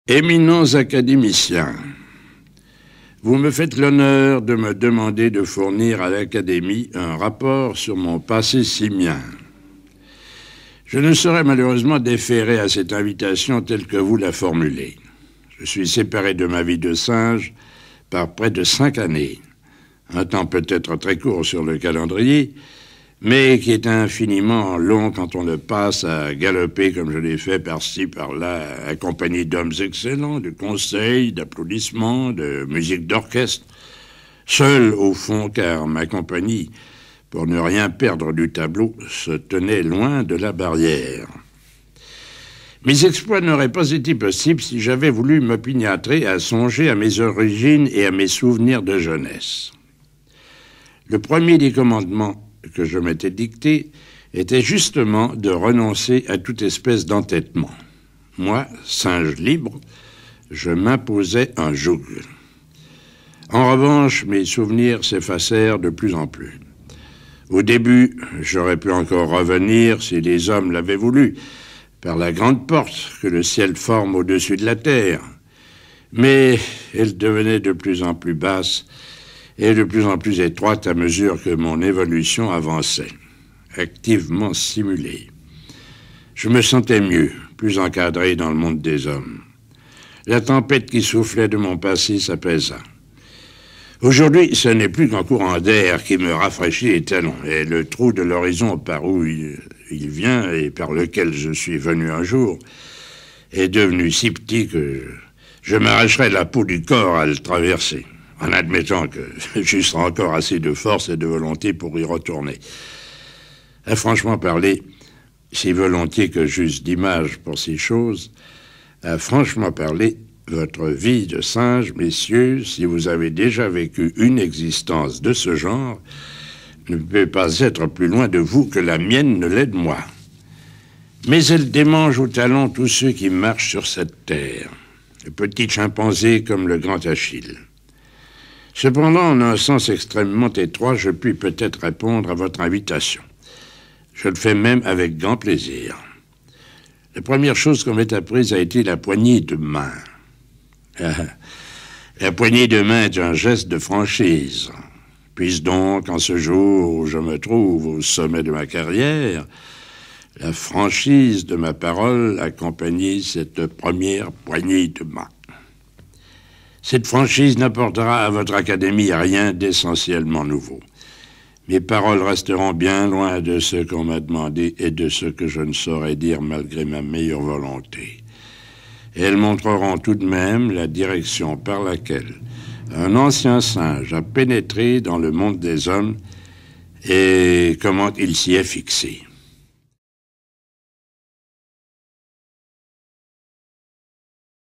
Éminents académiciens, vous me faites l'honneur de me demander de fournir à l'Académie un rapport sur mon passé simien. Je ne saurais malheureusement déférer à cette invitation telle que vous la formulez. Je suis séparé de ma vie de singe par près de 5 années, un temps peut-être très court sur le calendrier, mais qui est infiniment long quand on le passe à galoper comme je l'ai fait par-ci, par-là, accompagné d'hommes excellents, de conseils, d'applaudissements, de musique d'orchestre, seul au fond, car ma compagnie, pour ne rien perdre du tableau, se tenait loin de la barrière. Mes exploits n'auraient pas été possibles si j'avais voulu m'opiniâtrer à songer à mes origines et à mes souvenirs de jeunesse. Le premier des commandements que je m'étais dicté était justement de renoncer à toute espèce d'entêtement. Moi, singe libre, je m'imposais un joug. En revanche, mes souvenirs s'effacèrent de plus en plus. Au début, j'aurais pu encore revenir, si les hommes l'avaient voulu, par la grande porte que le ciel forme au-dessus de la terre. Mais elle devenait de plus en plus basse et de plus en plus étroite à mesure que mon évolution avançait, activement simulée. Je me sentais mieux, plus encadré dans le monde des hommes. La tempête qui soufflait de mon passé s'apaisa. Aujourd'hui, ce n'est plus qu'un courant d'air qui me rafraîchit les talons, et le trou de l'horizon par où il vient et par lequel je suis venu un jour est devenu si petit que je m'arracherais la peau du corps à le traverser, en admettant que j'eusse encore assez de force et de volonté pour y retourner. À franchement parler, si volontiers que j'eusse d'image pour ces choses, à franchement parler, votre vie de singe, messieurs, si vous avez déjà vécu une existence de ce genre, ne peut pas être plus loin de vous que la mienne ne l'est de moi. Mais elle démange au talon tous ceux qui marchent sur cette terre, le petit chimpanzé comme le grand Achille. Cependant, en un sens extrêmement étroit, je puis peut-être répondre à votre invitation. Je le fais même avec grand plaisir. La première chose qu'on m'ait apprise a été la poignée de main. La poignée de main est un geste de franchise. Puisse donc, en ce jour où je me trouve au sommet de ma carrière, la franchise de ma parole accompagner cette première poignée de main. Cette franchise n'apportera à votre académie rien d'essentiellement nouveau. Mes paroles resteront bien loin de ce qu'on m'a demandé et de ce que je ne saurais dire malgré ma meilleure volonté. Elles montreront tout de même la direction par laquelle un ancien singe a pénétré dans le monde des hommes et comment il s'y est fixé.